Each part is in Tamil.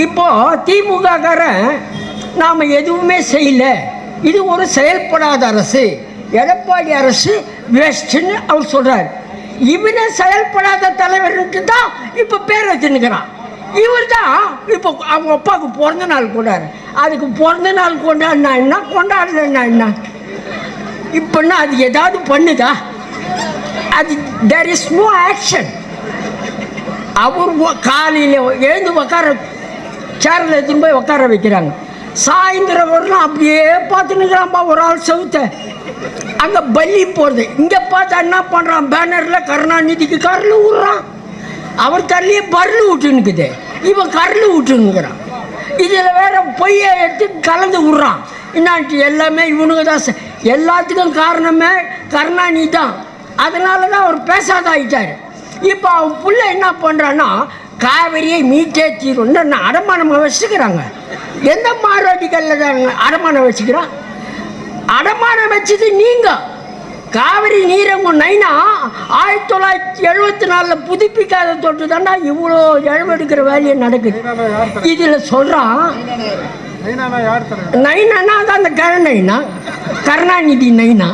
இப்போ திமுககாரன் நாம் எதுவுமே செய்யல, இது ஒரு செயல்படாத அரசு, எடப்பாடி அரசு வேஸ்ட்டுன்னு அவர் சொல்கிறார். இவனே செயல்படாத தலைவர்ன்ட்டு தான் இப்போ பேர் வச்சுன்னுக்கிறான். இவர் தான் இப்போ அவங்க அப்பாவுக்கு பிறந்த நாள் கொண்டாரு. அதுக்கு பிறந்த நாள் கொண்டாடினா என்ன, கொண்டாடலன்னா என்ன? இப்போன்னா அது ஏதாவது பண்ணுதா? அது தேர் இஸ் நோ ஆக்ஷன். அவர் காலையில் எழுந்து உட்கார சேரில் எடுத்துன்னு போய் உட்கார வைக்கிறாங்க. சாயந்தரம் வரலாம் அப்படியே பார்த்துன்னுக்கிறான்ப்பா ஒரு ஆள் செவுத்த. அங்கே பள்ளி போடுது. இங்கே பார்த்தா என்ன பண்ணுறான், பேனரில் கருணாநிதிக்கு கருள் விட்றான். அவர் தள்ளியே பருள் விட்டுன்னுக்குது, இவன் கருள் விட்டுன்னுக்கிறான். இதில் வேற பொய்யை எடுத்து கலந்து விட்றான். என்னான்ட்டு எல்லாமே இவனுக்கு தான். எல்லாத்துக்கும் காரணமே கருணாநிதி தான். அதனால தான் அவர் பேசாத ஆகிட்டார். இப்போ அவன் புள்ள என்ன பண்ணுறான்னா, காவிரியை மீட்டே தீரும்னு அடமானம் வச்சுக்கிறாங்க. எந்த மாரோட்டிகளில் தான் அடமானம் வச்சுக்கிறான்? அடமானம் வச்சது நீங்கள். காவிரி நீரங்க நைனா 1974 புதுப்பிக்காத தொட்டு தாண்டா இவ்வளோ இழவெடுக்கிற வேலையை நடக்குது. இதில் சொல்கிறான் நைனா தான் அந்த நைனா, கருணாநிதி நைனா,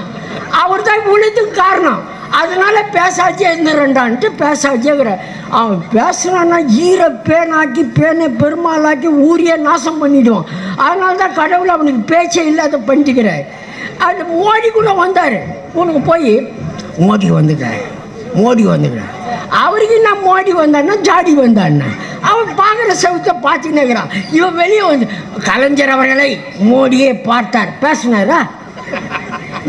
அவர் தான் இவ்வளோத்துக்கு காரணம். அதனால பேசாச்சே இருந்துடுறான்ட்டு பேசாச்சேங்கிற. அவன் பேசுகிறான்னா ஈர பேனாக்கி பேனை பெருமாளாக்கி ஊரியே நாசம் பண்ணிவிடுவான். அதனால தான் கடவுள் அவனுக்கு பேச்சே இல்லாத பண்ணிட்டுக்கிறார். அது மோடி கூட வந்தார். உனக்கு போய் மோடி வந்துக்கிறார், மோடி வந்துக்கிறார். அவருக்கு நான் மோடி வந்தான்னா ஜாடி வந்தான்னா அவன் பார்க்குற செவத்தை பார்த்துக்கினேக்கிறான். இவன் வெளியே வந்து கலைஞர் அவர்களை மோடியே பார்த்தார் பேசினாரா?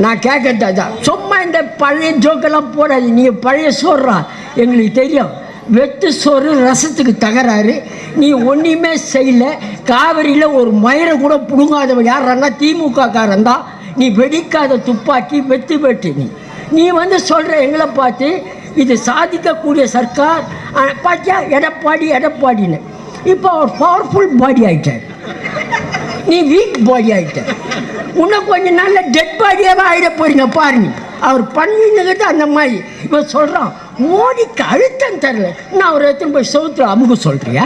நான் கேட்கறது தான். சும்மா இந்த பழைய ஜோக்கெல்லாம் போடாது. நீங்கள் பழைய சோறுறா, எங்களுக்கு தெரியும். வெட்டு சோறு ரசத்துக்கு தகராறு. நீ ஒன்றுமே செய்யலை. காவிரியில் ஒரு மயிரை கூட பிடுங்காதவன் யாரான்னா திமுக காரன் தான். நீ வெடிக்காத துப்பாக்கி வெட்டு நீ வந்து சொல்கிற எங்களை பார்த்து இது சாதிக்கக்கூடிய சர்க்கார் பார்த்தியா எடப்பாடின்னு. இப்போ அவர் பவர்ஃபுல் பாடி ஆகிட்டார், நீ வீக் பாடி ஆகிட்ட. இன்னும் கொஞ்சம் நாளில் டெட் பாடியாகவே ஆகிட போறீங்க பாருங்க. அவர் பண்ணின்னுக்கிட்டு அந்த மாதிரி இப்போ சொல்கிறான். மோடிக்கு அழுத்தம் தரல, நான் அவர் எடுத்துன்னு போய் சவுத்துல அமுக சொல்கிறியா?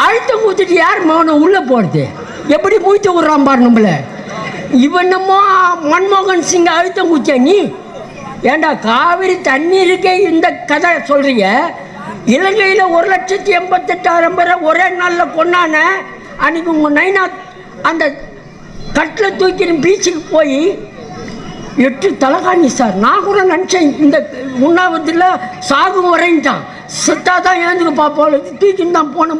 அழுத்தம் ஊற்றிட்டு யார் மௌனம் உள்ளே போகிறது? எப்படி மூச்சு விட்றான் பாரு நம்மள. இவனமோ மன்மோகன் சிங் அழுத்தம் ஊற்றியா நீ? ஏண்டா காவிரி தண்ணீருக்கே இந்த கதை சொல்கிறீங்க. இலங்கையில் 1,88,000 பேரை ஒரே நாளில் கொண்டான அன்றைக்கி உங்கள் நைனா அந்த கட்டில் தூக்கின பீச்சுக்கு போய் 8 தலைகாணி சார். நான் கூட நினச்சேன் இந்த உண்ணாவத்தில் சாகும் வரைன்ட்டான், செத்தாக தான் ஏந்துக்கு பார்ப்போம், தூக்கின்னு தான் போன போல.